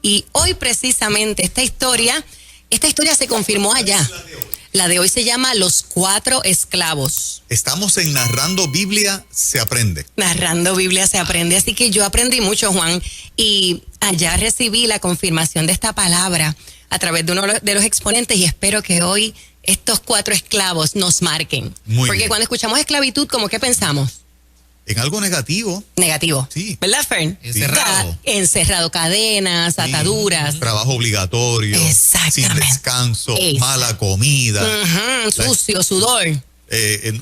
Y hoy precisamente esta historia se confirmó allá. La de hoy se llama Los 4 esclavos. Estamos en Narrando Biblia se aprende. Narrando Biblia se aprende. Así que yo aprendí mucho, Juan, y allá recibí la confirmación de esta palabra a través de uno de los exponentes, y espero que hoy estos 4 esclavos nos marquen. Porque bien, cuando escuchamos esclavitud, ¿cómo que pensamos? En algo negativo. Negativo. Sí. ¿Verdad, Fern? Encerrado. Encerrado, cadenas, ataduras. Trabajo obligatorio. Exactamente. Sin descanso, mala comida. Sucio, sudor.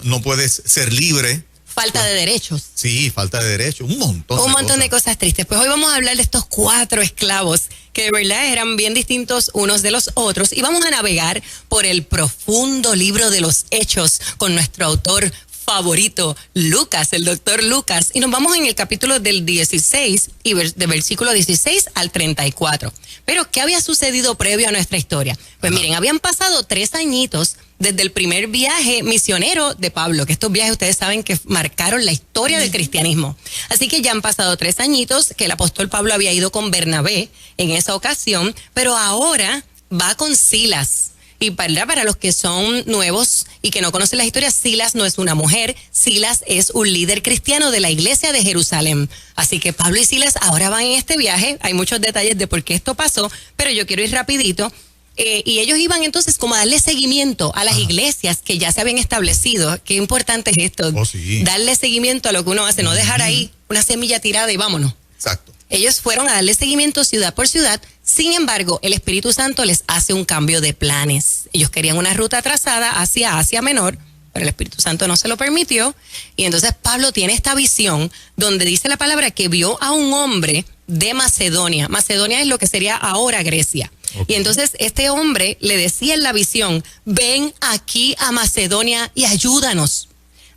No puedes ser libre. Falta de derechos. Sí, falta de derechos. Un montón de cosas tristes. Pues hoy vamos a hablar de estos 4 esclavos que de verdad eran bien distintos unos de los otros, y vamos a navegar por el profundo libro de los Hechos con nuestro autor favorito, Lucas, el doctor Lucas, y nos vamos en el capítulo del 16 y de versículo 16 al 34. Pero, ¿qué había sucedido previo a nuestra historia? Pues miren, habían pasado 3 añitos desde el primer viaje misionero de Pablo, que estos viajes ustedes saben que marcaron la historia del cristianismo. Así que ya han pasado 3 añitos que el apóstol Pablo había ido con Bernabé en esa ocasión, pero ahora va con Silas. Y para los que son nuevos y que no conocen la historia, Silas no es una mujer, Silas es un líder cristiano de la iglesia de Jerusalén. Así que Pablo y Silas ahora van en este viaje. Hay muchos detalles de por qué esto pasó, pero yo quiero ir rapidito. Y ellos iban entonces como a darle seguimiento a las iglesias que ya se habían establecido. Qué importante es esto, sí. Darle seguimiento a lo que uno hace, no dejar ahí una semilla tirada y vámonos. Exacto. Ellos fueron a darle seguimiento ciudad por ciudad. Sin embargo, el Espíritu Santo les hace un cambio de planes. Ellos querían una ruta trazada hacia Asia Menor, pero el Espíritu Santo no se lo permitió. Y entonces Pablo tiene esta visión donde dice la palabra que vio a un hombre de Macedonia. Macedonia es lo que sería ahora Grecia. Okay. Y entonces este hombre le decía en la visión: ven aquí a Macedonia y ayúdanos.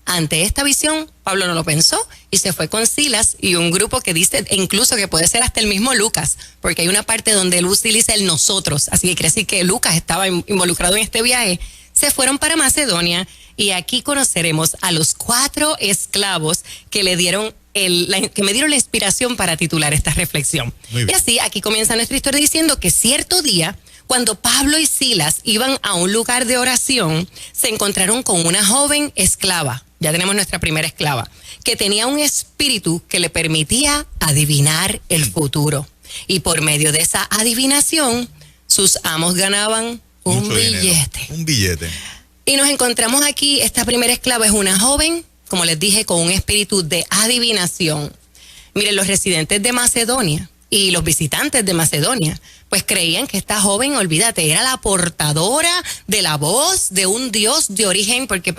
Ante esta visión, Pablo no lo pensó y se fue con Silas y un grupo que dice incluso que puede ser hasta el mismo Lucas, porque hay una parte donde él utiliza el nosotros, así que quiere decir que Lucas estaba involucrado en este viaje. Se fueron para Macedonia y aquí conoceremos a los 4 esclavos que le dieron que me dieron la inspiración para titular esta reflexión. Y así aquí comienza nuestra historia diciendo que cierto día, cuando Pablo y Silas iban a un lugar de oración, se encontraron con una joven esclava. Ya tenemos nuestra primera esclava, que tenía un espíritu que le permitía adivinar el futuro. Y por medio de esa adivinación, sus amos ganaban un billete. Un billete. Y nos encontramos aquí, esta primera esclava es una joven, como les dije, con un espíritu de adivinación. Miren, los residentes de Macedonia y los visitantes de Macedonia, pues creían que esta joven, olvídate, era la portadora de la voz de un dios de origen, porque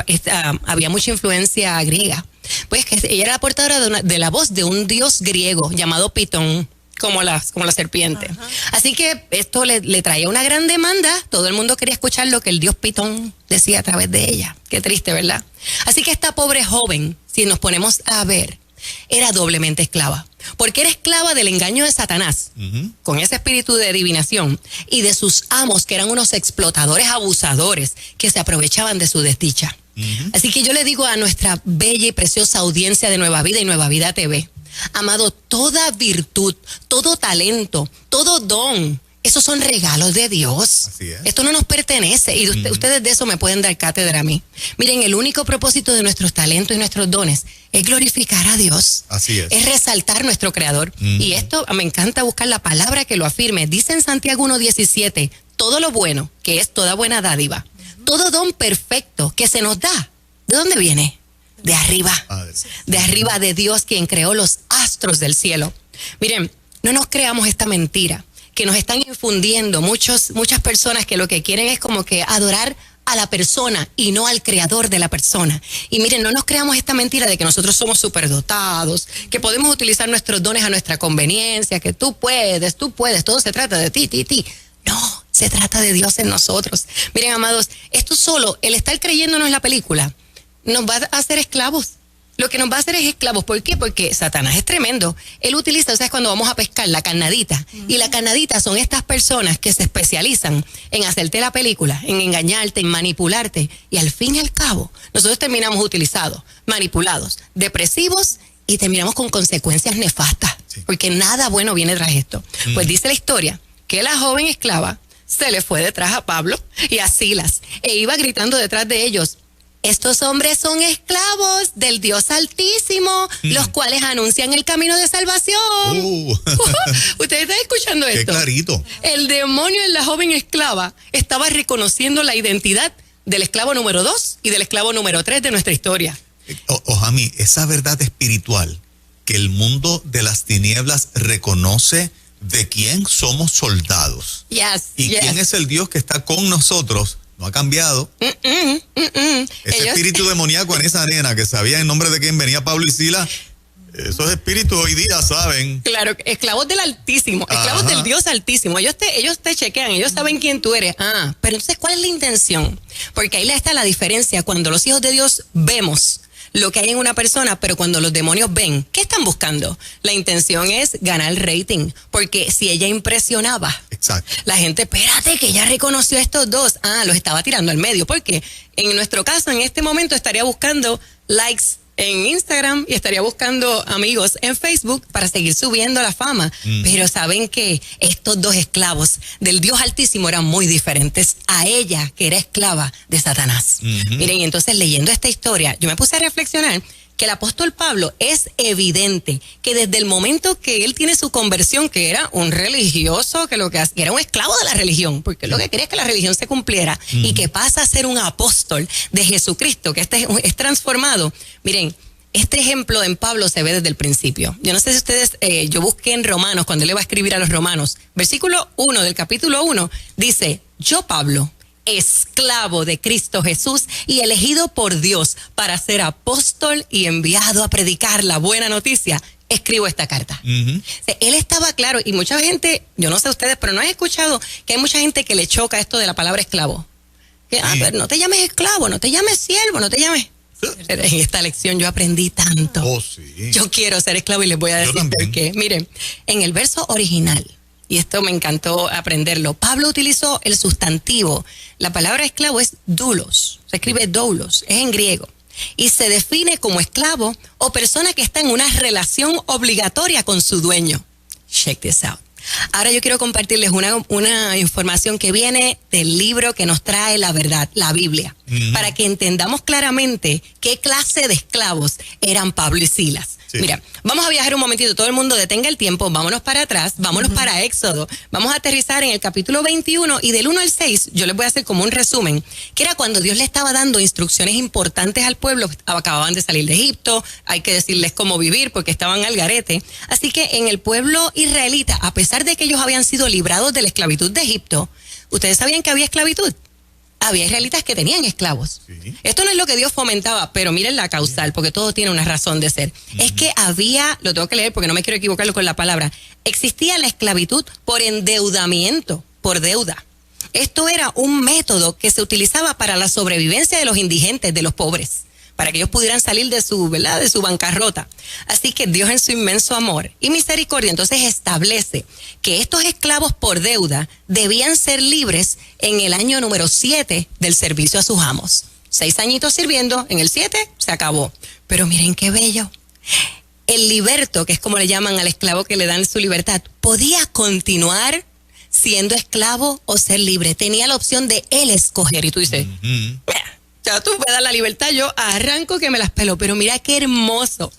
había mucha influencia griega. Pues que ella era la portadora de la voz de un dios griego llamado Pitón, como la serpiente. Ajá. Así que esto le traía una gran demanda. Todo el mundo quería escuchar lo que el dios Pitón decía a través de ella. Qué triste, ¿verdad? Así que esta pobre joven, si nos ponemos a ver, era doblemente esclava, porque era esclava del engaño de Satanás, con ese espíritu de adivinación, y de sus amos, que eran unos explotadores abusadores que se aprovechaban de su desdicha. Así que yo le digo a nuestra bella y preciosa audiencia de Nueva Vida y Nueva Vida TV, amado, toda virtud, todo talento, todo don, esos son regalos de Dios. Así es. Esto no nos pertenece y ustedes de eso me pueden dar cátedra a mí. Miren, el único propósito de nuestros talentos y nuestros dones es glorificar a Dios. Así es. Es resaltar nuestro Creador. Y esto me encanta buscar la palabra que lo afirme. Dice en Santiago 1:17, todo lo bueno, que es toda buena dádiva, todo don perfecto que se nos da, ¿de dónde viene? De arriba. De arriba, de Dios, quien creó los astros del cielo. Miren, no nos creamos esta mentira que nos están infundiendo muchas personas, que lo que quieren es como que adorar a la persona y no al creador de la persona. Y miren, no nos creamos esta mentira de que nosotros somos superdotados, que podemos utilizar nuestros dones a nuestra conveniencia, que tú puedes, todo se trata de ti. No, se trata de Dios en nosotros. Miren, amados, esto solo, el estar creyéndonos la película, nos va a hacer esclavos. Lo que nos va a hacer es esclavos. ¿Por qué? Porque Satanás es tremendo. Él utiliza, ¿sabes? Cuando vamos a pescar, la carnadita. Y la carnadita son estas personas que se especializan en hacerte la película, en engañarte, en manipularte. Y al fin y al cabo, nosotros terminamos utilizados, manipulados, depresivos y terminamos con consecuencias nefastas. Sí. Porque nada bueno viene tras esto. Pues dice la historia que la joven esclava se le fue detrás a Pablo y a Silas e iba gritando detrás de ellos: estos hombres son esclavos del Dios Altísimo, los cuales anuncian el camino de salvación. Ustedes están escuchando esto. Qué clarito. El demonio en la joven esclava estaba reconociendo la identidad del esclavo número 2 y del esclavo número 3 de nuestra historia. Ojami, esa verdad espiritual que el mundo de las tinieblas reconoce de quién somos soldados. Y quién es el Dios que está con nosotros, no ha cambiado. Ese espíritu demoníaco en esa nena que sabía en nombre de quién venía Pablo y Silas, esos espíritus hoy día saben. Claro, esclavos del Altísimo, esclavos del Dios Altísimo. Ellos te chequean, ellos saben quién tú eres. Pero entonces, ¿cuál es la intención? Porque ahí está la diferencia. Cuando los hijos de Dios vemos lo que hay en una persona, pero cuando los demonios ven, ¿qué están buscando? La intención es ganar rating, porque si ella impresionaba, exacto, la gente, espérate, que ya reconoció a estos dos, los estaba tirando al medio, porque en nuestro caso, en este momento, estaría buscando likes en Instagram y estaría buscando amigos en Facebook para seguir subiendo la fama. Pero saben que estos dos esclavos del Dios Altísimo eran muy diferentes a ella, que era esclava de Satanás. Miren, y entonces leyendo esta historia, yo me puse a reflexionar que el apóstol Pablo es evidente que desde el momento que él tiene su conversión, que era un religioso, que lo que hacía era un esclavo de la religión, porque lo que quería es que la religión se cumpliera, y que pasa a ser un apóstol de Jesucristo, que es transformado. Miren, este ejemplo en Pablo se ve desde el principio. Yo no sé si ustedes, yo busqué en Romanos, cuando él le va a escribir a los Romanos, versículo 1 del capítulo 1, dice: yo, Pablo, esclavo de Cristo Jesús y elegido por Dios para ser apóstol y enviado a predicar la buena noticia, escribo esta carta. Él estaba claro, y mucha gente, yo no sé ustedes, pero no he escuchado que hay mucha gente que le choca esto de la palabra esclavo. Que, pero no te llames esclavo, no te llames siervo, no te llames... En esta lección yo aprendí tanto. Yo quiero ser esclavo y les voy a decir por qué. Miren, en el verso original, y esto me encantó aprenderlo, Pablo utilizó el sustantivo. La palabra esclavo es doulos, se escribe doulos, es en griego, y se define como esclavo o persona que está en una relación obligatoria con su dueño. Check this out. Ahora yo quiero compartirles una información que viene del libro que nos trae la verdad, la Biblia, para que entendamos claramente qué clase de esclavos eran Pablo y Silas. Sí. Mira, vamos a viajar un momentito, todo el mundo detenga el tiempo, vámonos para atrás, vámonos para Éxodo, vamos a aterrizar en el capítulo 21 y del 1 al 6, yo les voy a hacer como un resumen, que era cuando Dios le estaba dando instrucciones importantes al pueblo, acababan de salir de Egipto, hay que decirles cómo vivir porque estaban al garete, así que en el pueblo israelita, a pesar de que ellos habían sido librados de la esclavitud de Egipto, ¿ustedes sabían que había esclavitud? Había israelitas que tenían esclavos. Sí. Esto no es lo que Dios fomentaba, pero miren la causal, porque todo tiene una razón de ser. Es que había, lo tengo que leer porque no me quiero equivocarlo con la palabra, existía la esclavitud por endeudamiento, por deuda. Esto era un método que se utilizaba para la sobrevivencia de los indigentes, de los pobres, para que ellos pudieran salir de su, ¿verdad?, de su bancarrota. Así que Dios, en su inmenso amor y misericordia, entonces establece que estos esclavos por deuda debían ser libres en el año número 7 del servicio a sus amos. 6 añitos sirviendo, en el 7 se acabó. Pero miren qué bello. El liberto, que es como le llaman al esclavo que le dan su libertad, podía continuar siendo esclavo o ser libre. Tenía la opción de él escoger. Y tú dices, ya tú me das la libertad, yo arranco que me las pelo, pero mira qué hermoso.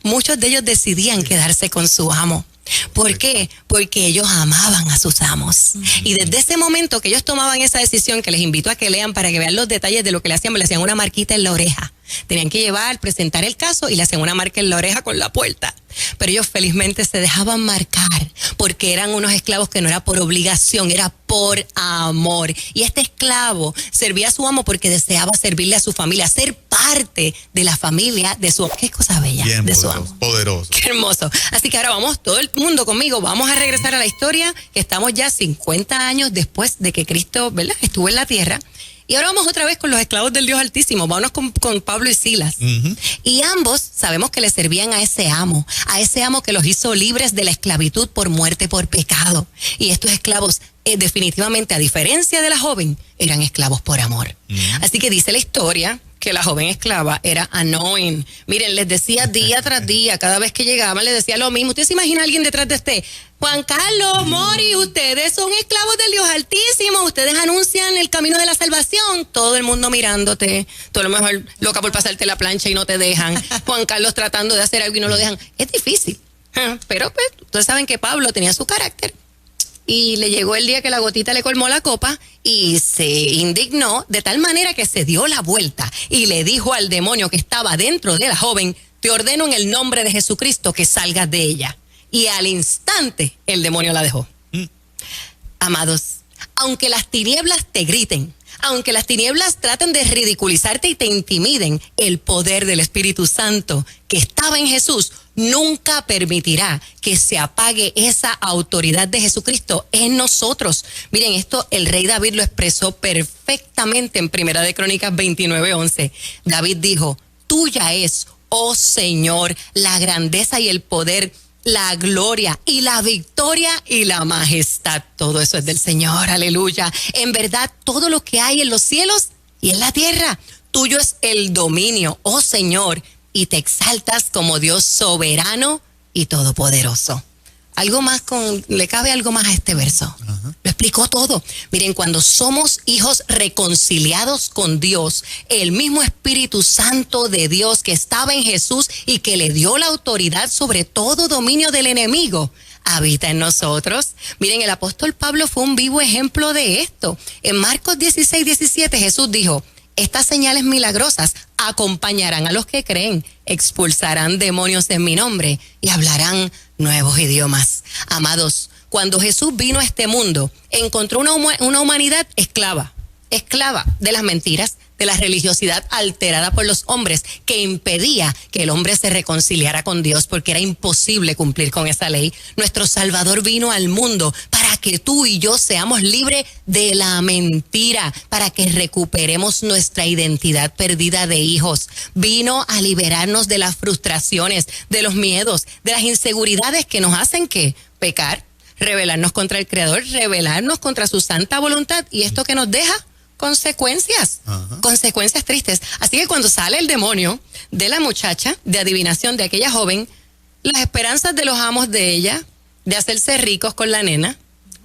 Muchos de ellos decidían quedarse con su amo. ¿Por qué? Porque ellos amaban a sus amos. Y desde ese momento que ellos tomaban esa decisión, que les invito a que lean para que vean los detalles de lo que le hacían una marquita en la oreja. Tenían que presentar el caso y le hacían una marca en la oreja con la puerta. Pero ellos felizmente se dejaban marcar porque eran unos esclavos que no era por obligación, era por amor. Y este esclavo servía a su amo porque deseaba servirle a su familia, ser parte de la familia de su amo. Qué cosa bella. Bien, de poderoso, su amo. Poderoso. Qué hermoso. Así que ahora vamos, todo el mundo conmigo, vamos a regresar a la historia, que estamos ya 50 años después de que Cristo, ¿verdad?, estuvo en la tierra. Y ahora vamos otra vez con los esclavos del Dios Altísimo. Vámonos con Pablo y Silas. Y ambos sabemos que le servían a ese amo que los hizo libres de la esclavitud por muerte, por pecado. Y estos esclavos, definitivamente, a diferencia de la joven, eran esclavos por amor. Así que dice la historia que la joven esclava era annoying. Miren, les decía día tras día, cada vez que llegaban les decía lo mismo. ¿Usted se imagina a alguien detrás de usted? Juan Carlos, Mori, ustedes son esclavos del Dios Altísimo, ustedes anuncian el camino de la salvación. Todo el mundo mirándote, todo lo mejor loca por pasarte la plancha y no te dejan. Juan Carlos tratando de hacer algo y no lo dejan. Es difícil, pero pues, ustedes saben que Pablo tenía su carácter. Y le llegó el día que la gotita le colmó la copa y se indignó de tal manera que se dio la vuelta y le dijo al demonio que estaba dentro de la joven: te ordeno en el nombre de Jesucristo que salgas de ella. Y al instante el demonio la dejó. Amados, aunque las tinieblas te griten, aunque las tinieblas traten de ridiculizarte y te intimiden, el poder del Espíritu Santo que estaba en Jesús nunca permitirá que se apague esa autoridad de Jesucristo en nosotros. Miren, esto el rey David lo expresó perfectamente en Primera de Crónicas 29:11. David dijo: tuya es, oh Señor, la grandeza y el poder, la gloria y la victoria y la majestad. Todo eso es del Señor, aleluya. En verdad, todo lo que hay en los cielos y en la tierra, tuyo es el dominio, oh Señor, y te exaltas como Dios soberano y todopoderoso. Le cabe algo más a este verso. Lo explicó todo. Miren, cuando somos hijos reconciliados con Dios, el mismo Espíritu Santo de Dios que estaba en Jesús y que le dio la autoridad sobre todo dominio del enemigo, habita en nosotros. Miren, el apóstol Pablo fue un vivo ejemplo de esto. En Marcos 16:17 Jesús dijo: estas señales milagrosas acompañarán a los que creen, expulsarán demonios en mi nombre y hablarán nuevos idiomas. Amados, cuando Jesús vino a este mundo, encontró una humanidad esclava de las mentiras, de la religiosidad alterada por los hombres, que impedía que el hombre se reconciliara con Dios porque era imposible cumplir con esa ley. Nuestro Salvador vino al mundo para que tú y yo seamos libres de la mentira, para que recuperemos nuestra identidad perdida de hijos. Vino a liberarnos de las frustraciones, de los miedos, de las inseguridades que nos hacen ¿qué? Pecar, rebelarnos contra el Creador, rebelarnos contra su santa voluntad, y esto que nos deja consecuencias tristes. Así que cuando sale el demonio de la muchacha de adivinación, de aquella joven, las esperanzas de los amos de ella de hacerse ricos con la nena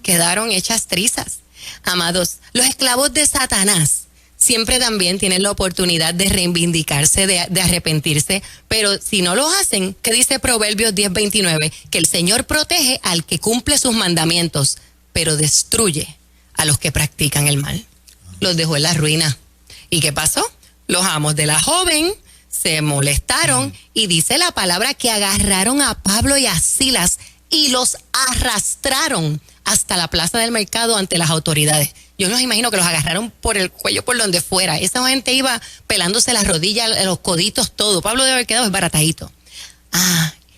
quedaron hechas trizas. Amados, los esclavos de Satanás siempre también tienen la oportunidad de reivindicarse, de arrepentirse, pero si no lo hacen, ¿qué dice Proverbios 10:29? Que el Señor protege al que cumple sus mandamientos, pero destruye a los que practican el mal. Los dejó en la ruina. ¿Y qué pasó? Los amos de la joven se molestaron y dice la palabra que agarraron a Pablo y a Silas y los arrastraron hasta la plaza del mercado ante las autoridades. Yo no imagino que los agarraron por el cuello, por donde fuera. Esa gente iba pelándose las rodillas, los coditos, todo. Pablo debe haber quedado desbaratadito.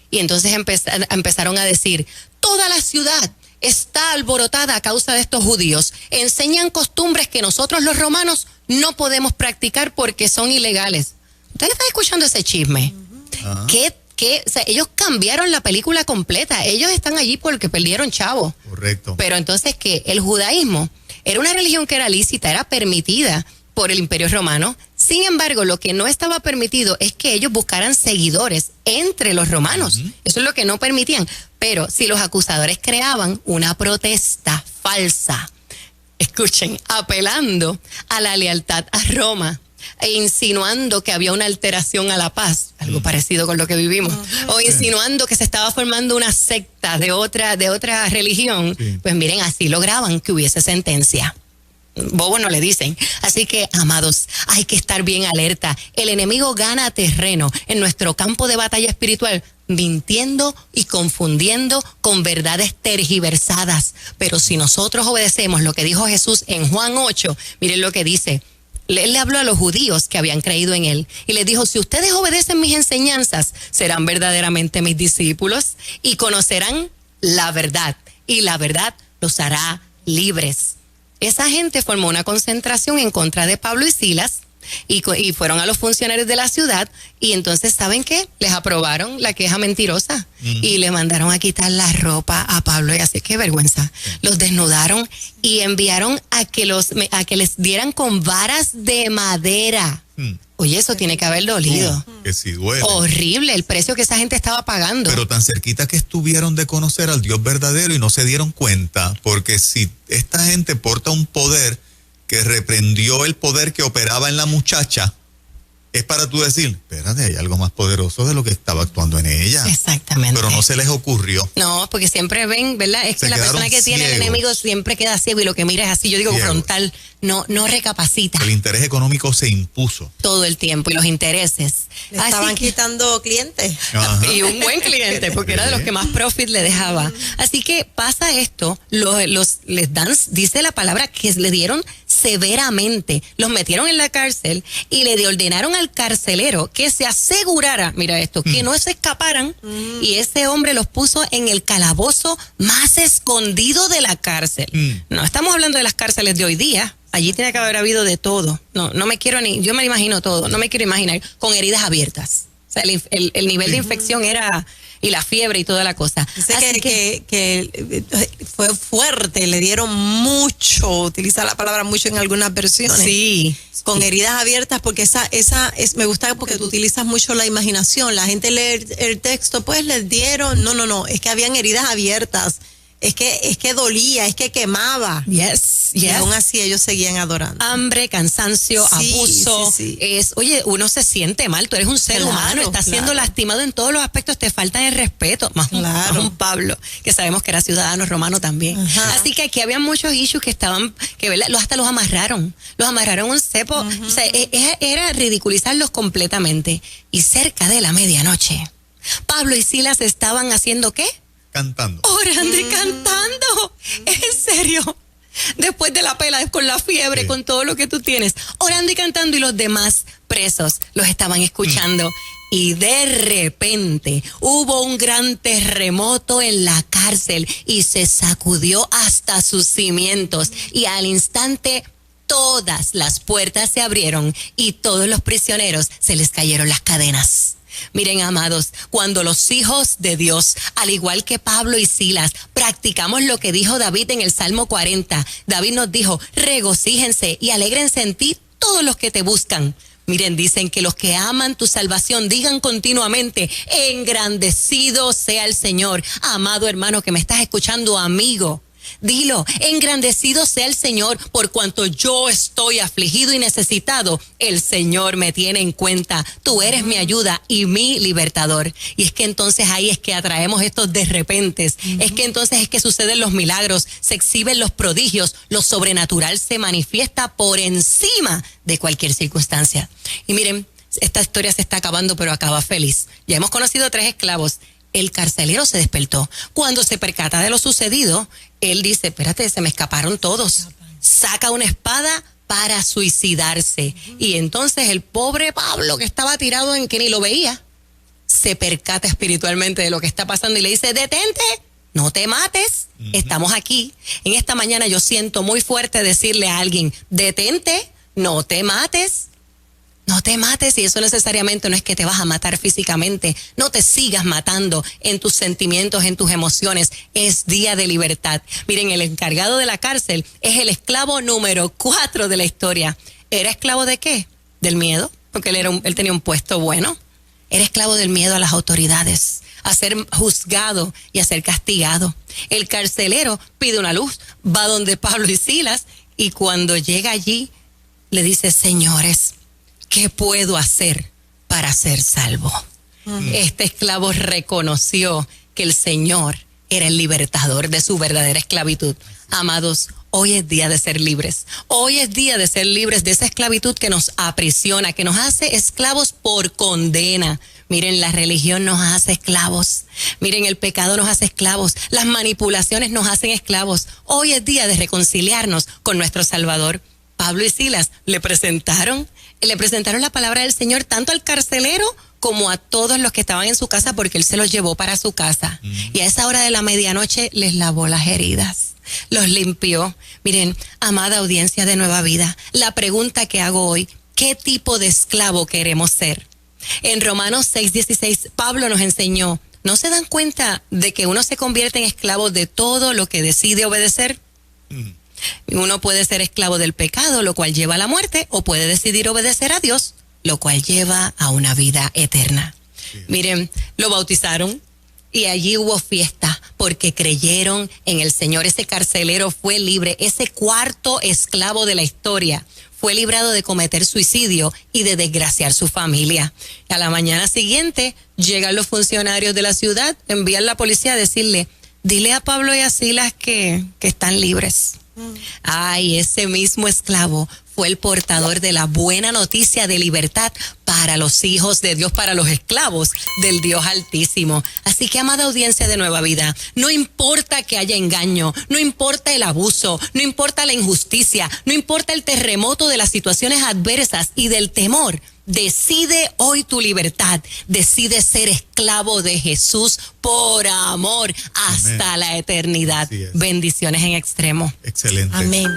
Y entonces empezaron a decir: toda la ciudad está alborotada a causa de estos judíos. Enseñan costumbres que nosotros los romanos no podemos practicar porque son ilegales. ¿Ustedes están escuchando ese chisme? O sea, ellos cambiaron la película completa. Ellos están allí porque perdieron chavo. Correcto. Pero entonces, ¿qué? El judaísmo era una religión que era lícita, era permitida por el Imperio Romano. Sin embargo, lo que no estaba permitido es que ellos buscaran seguidores entre los romanos. Eso es lo que no permitían. Pero si los acusadores creaban una protesta falsa, escuchen, apelando a la lealtad a Roma e insinuando que había una alteración a la paz, algo parecido con lo que vivimos, o insinuando que se estaba formando una secta de otra religión, pues miren, así lograban que hubiese sentencia. Bobo no le dicen. Así que, amados, hay que estar bien alerta. El enemigo gana terreno en nuestro campo de batalla espiritual, mintiendo y confundiendo con verdades tergiversadas. Pero si nosotros obedecemos lo que dijo Jesús en Juan 8, miren lo que dice. Él le habló a los judíos que habían creído en él y les dijo: si ustedes obedecen mis enseñanzas, serán verdaderamente mis discípulos y conocerán la verdad, y la verdad los hará libres. Esa gente formó una concentración en contra de Pablo y Silas y fueron a los funcionarios de la ciudad, y entonces, ¿saben qué? Les aprobaron la queja mentirosa y le mandaron a quitar la ropa a Pablo y así, qué vergüenza. Los desnudaron y enviaron a que les dieran con varas de madera. Oye, eso tiene que haber dolido. Que sí duele. Horrible el precio que esa gente estaba pagando. Pero tan cerquita que estuvieron de conocer al Dios verdadero y no se dieron cuenta, porque si esta gente porta un poder que reprendió el poder que operaba en la muchacha, es para tú decir, espérate, hay algo más poderoso de lo que estaba actuando en ella. Exactamente. Pero no se les ocurrió. No, porque siempre ven, ¿verdad? Es que la persona que tiene el enemigo siempre queda ciego y lo que mira es así, yo digo frontal, no recapacita. El interés económico se impuso. Todo el tiempo y los intereses. Le estaban quitando clientes. Ajá. Y un buen cliente, porque era de los que más profit le dejaba. Así que pasa esto, les dan, dice la palabra, que le dieron severamente, los metieron en la cárcel y le ordenaron al carcelero que se asegurara, mira esto, que no se escaparan, y ese hombre los puso en el calabozo más escondido de la cárcel. No estamos hablando de las cárceles de hoy día. Allí tiene que haber habido de todo. No me quiero yo me imagino todo, no me quiero imaginar, con heridas abiertas. O sea, el nivel de infección era, y la fiebre y toda la cosa. Dice que fue fuerte, le dieron mucho, utiliza la palabra mucho en algunas versiones. Sí. Con heridas abiertas, porque me gusta porque tú utilizas mucho la imaginación. La gente lee el texto, pues les dieron, no, es que habían heridas abiertas. Es que dolía, es que quemaba. Yes. Y aún así ellos seguían adorando. Hambre, cansancio, abuso. Sí. Oye, uno se siente mal, tú eres un ser humano, estás siendo lastimado en todos los aspectos, te falta el respeto. Más un Pablo, que sabemos que era ciudadano romano también. Ajá. Así que aquí había muchos issues que estaban, hasta los amarraron un cepo. O sea, era ridiculizarlos completamente. Y cerca de la medianoche, Pablo y Silas estaban haciendo ¿qué? Cantando. Orando y cantando. En serio. Después de la pela, con la fiebre, con todo lo que tú tienes. Orando y cantando, y los demás presos los estaban escuchando. Y de repente hubo un gran terremoto en la cárcel y se sacudió hasta sus cimientos. Y al instante todas las puertas se abrieron y todos los prisioneros se les cayeron las cadenas. Miren, amados, cuando los hijos de Dios, al igual que Pablo y Silas, practicamos lo que dijo David en el Salmo 40, David nos dijo, regocíjense y alégrense en ti todos los que te buscan. Miren, dicen que los que aman tu salvación digan continuamente, engrandecido sea el Señor. Amado hermano que me estás escuchando, amigo, dilo, engrandecido sea el Señor, por cuanto yo estoy afligido y necesitado, el Señor me tiene en cuenta, tú eres mi ayuda y mi libertador. Y es que entonces ahí es que atraemos estos de repentes, es que entonces es que suceden los milagros, se exhiben los prodigios, lo sobrenatural se manifiesta por encima de cualquier circunstancia. Y miren, esta historia se está acabando, pero acaba feliz. Ya hemos conocido 3 esclavos. El carcelero se despertó. Cuando se percata de lo sucedido, él dice, espérate, se me escaparon todos. Saca una espada para suicidarse. Y entonces el pobre Pablo, que estaba tirado en que ni lo veía, se percata espiritualmente de lo que está pasando y le dice, detente, no te mates, estamos aquí. En esta mañana yo siento muy fuerte decirle a alguien, detente, no te mates. No te mates, y eso necesariamente no es que te vas a matar físicamente. No te sigas matando en tus sentimientos, en tus emociones. Es día de libertad. Miren, el encargado de la cárcel es el esclavo número 4 de la historia. ¿Era esclavo de qué? Del miedo, porque él tenía un puesto bueno. Era esclavo del miedo a las autoridades, a ser juzgado y a ser castigado. El carcelero pide una luz, va donde Pablo y Silas, y cuando llega allí, le dice, señores, ¿qué puedo hacer para ser salvo? Este esclavo reconoció que el Señor era el libertador de su verdadera esclavitud. Amados, hoy es día de ser libres. Hoy es día de ser libres de esa esclavitud que nos aprisiona, que nos hace esclavos por condena. Miren, la religión nos hace esclavos. Miren, el pecado nos hace esclavos. Las manipulaciones nos hacen esclavos. Hoy es día de reconciliarnos con nuestro Salvador. Pablo y Silas le presentaron la palabra del Señor tanto al carcelero como a todos los que estaban en su casa, porque él se los llevó para su casa. Y a esa hora de la medianoche les lavó las heridas, los limpió. Miren, amada audiencia de Nueva Vida, la pregunta que hago hoy, ¿qué tipo de esclavo queremos ser? En Romanos 6:16, Pablo nos enseñó, ¿no se dan cuenta de que uno se convierte en esclavo de todo lo que decide obedecer? Uno puede ser esclavo del pecado, lo cual lleva a la muerte, o puede decidir obedecer a Dios, lo cual lleva a una vida eterna. Sí. Miren, lo bautizaron y allí hubo fiesta porque creyeron en el Señor. Ese carcelero fue libre, ese cuarto esclavo de la historia fue librado de cometer suicidio y de desgraciar su familia. A la mañana siguiente llegan los funcionarios de la ciudad, envían la policía a decirle, dile a Pablo y a Silas que están libres. Ay, ese mismo esclavo fue el portador de la buena noticia de libertad para los hijos de Dios, para los esclavos del Dios Altísimo. Así que, amada audiencia de Nueva Vida, no importa que haya engaño, no importa el abuso, no importa la injusticia, no importa el terremoto de las situaciones adversas y del temor, decide hoy tu libertad, decide ser esclavo de Jesús por amor hasta la eternidad. Bendiciones en extremo. Excelente. Amén.